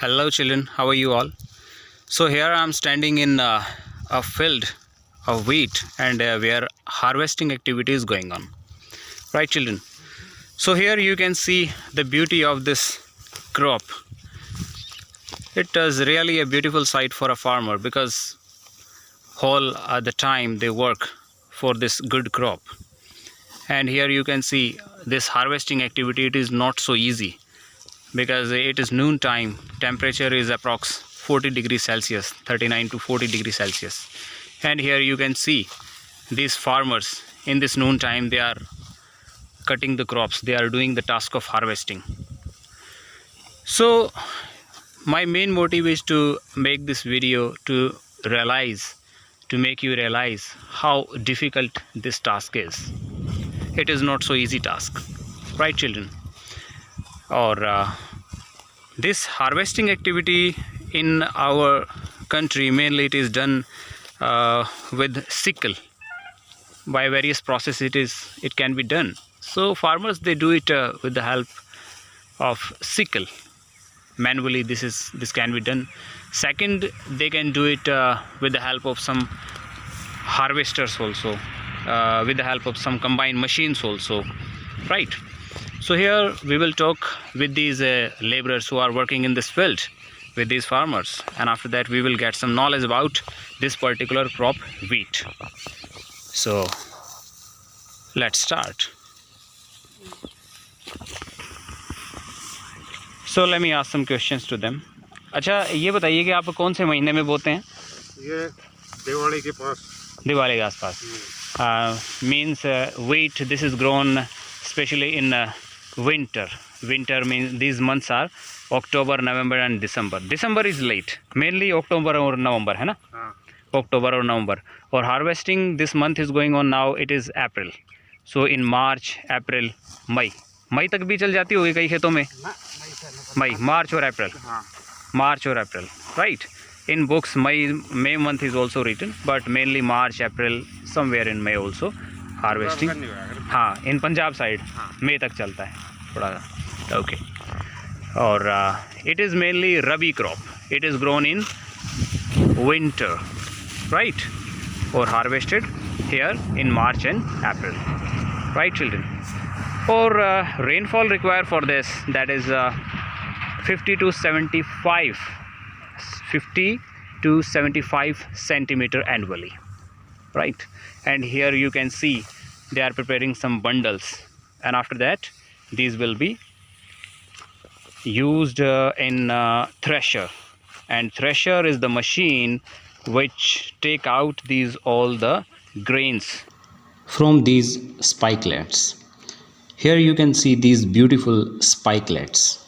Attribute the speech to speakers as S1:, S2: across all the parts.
S1: Hello children, how are you all? So here I am standing in a field of wheat and where harvesting activity is going on. Right children? So here you can see the beauty of this crop. It is really a beautiful sight for a farmer because whole the time they work for this good crop. And here you can see this harvesting activity, it is not so easy because it is noon time, temperature is approx 40 degrees Celsius, 39 to 40 degrees Celsius. And here you can see these farmers in this noon time, they are cutting the crops, they are doing the task of harvesting. So my main motive is to make this video to make you realize how difficult this task is. It is not so easy task, right children? Or this harvesting activity in our country, mainly it is done with sickle. By various processes it can be done. So farmers, they do it with the help of sickle. Manually this can be done. Second, they can do it with the help of some harvesters also, with the help of some combined machines also, right? So here we will talk with these laborers who are working in this field with these farmers, and after that we will get some knowledge about this particular crop, wheat. So let's start. So let me ask some questions to them. अच्छा ये बताइए कि आप कौन से महीने में बोते हैं?
S2: ये दिवाली के पास,
S1: दिवाली के आसपास. Means wheat, this is grown especially in winter. Winter means these months are October, November and December. December is late, mainly October or November, है ना? October or November. और harvesting this month is going on now, it is April. So in March, April, मई तक भी चल जाती होगी कई खेतों में. मई, मार्च और अप्रैल, मार्च और अप्रैल, right? In books May month is also written, but mainly March, April, somewhere in May also harvesting. हाँ, in Punjab side May तक चलता है थोड़ा. Okay. और it is mainly rabi crop. It is grown in winter, right? Or harvested here in March and April, right children? Or rainfall required for this, that is 50 to 75 centimeter annually, right? And here you can see they are preparing some bundles, and after that these will be used in thresher. And thresher is the machine which take out these all the grains from these spikelets. Here you can see these beautiful spikelets.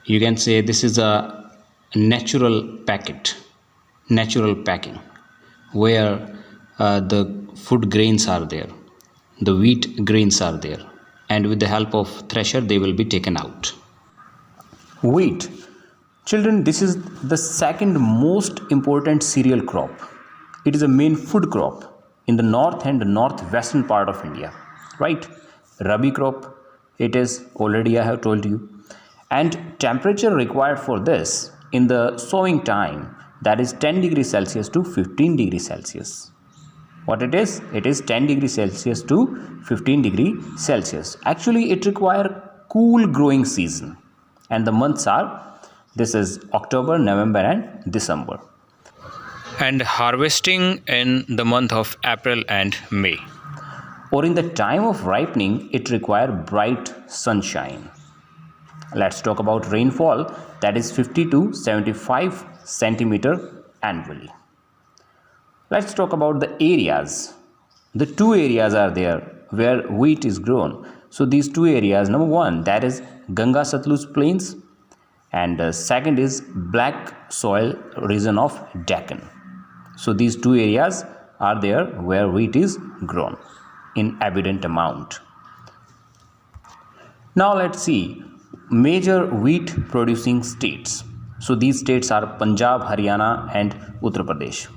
S1: You can say this is a natural packing, where the food grains are there, the wheat grains are there, and with the help of thresher they will be taken out. Wheat, children, this is the second most important cereal crop. It is a main food crop in the north and the northwestern part of India, right? Rabi crop, it is, already I have told you. And temperature required for this in the sowing time, that is 10 degrees Celsius to 15 degrees Celsius. What it is? It is 10 degrees Celsius to 15 degrees Celsius. Actually, it requires cool growing season. And the months are, this is October, November and December. And harvesting in the month of April and May. Or in the time of ripening, it requires bright sunshine. Let's talk about rainfall, that is 50 to 75 centimeter annually. Let's talk about the areas. The two areas are there where wheat is grown. So these two areas, number one, that is Ganga Satluj plains, and second is black soil region of Deccan. So these two areas are there where wheat is grown in abundant amount. Now let's see major wheat producing states. So these states are Punjab, Haryana and Uttar Pradesh.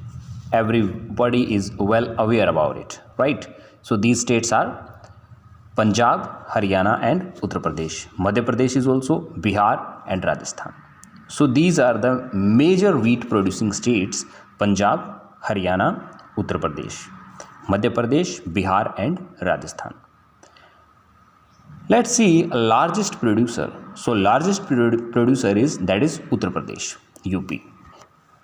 S1: Everybody is well aware about it, right? So these states are Punjab, Haryana and Uttar Pradesh. Madhya Pradesh is also Bihar and Rajasthan. So these are the major wheat producing states: Punjab, Haryana, Uttar Pradesh, Madhya Pradesh, Bihar and Rajasthan. Let's see largest producer. So largest producer is Uttar Pradesh, UP.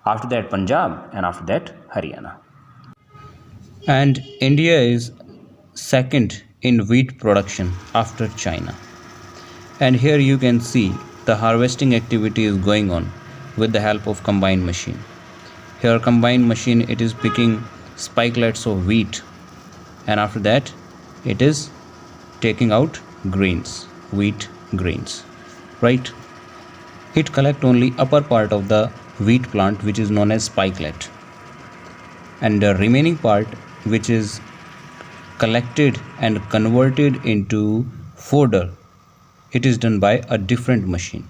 S1: After that Punjab, and after that Haryana. And India is second in wheat production after China. And here you can see the harvesting activity is going on with the help of combine machine. Here combine machine, it is picking spikelets of wheat, and after that it is taking out grains, wheat grains, right? It collect only upper part of the wheat plant, which is known as spikelet, and the remaining part, which is collected and converted into fodder, it is done by a different machine.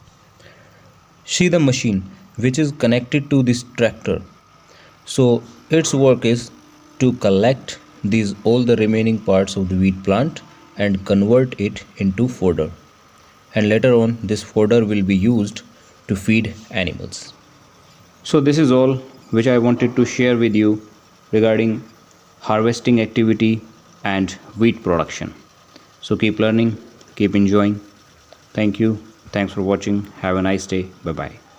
S1: See the machine which is connected to this tractor. So its work is to collect these all the remaining parts of the wheat plant and convert it into fodder, and later on this fodder will be used to feed animals. So this is all which I wanted to share with you regarding harvesting activity and wheat production. So keep learning, keep enjoying. Thank you. Thanks for watching. Have a nice day. Bye bye.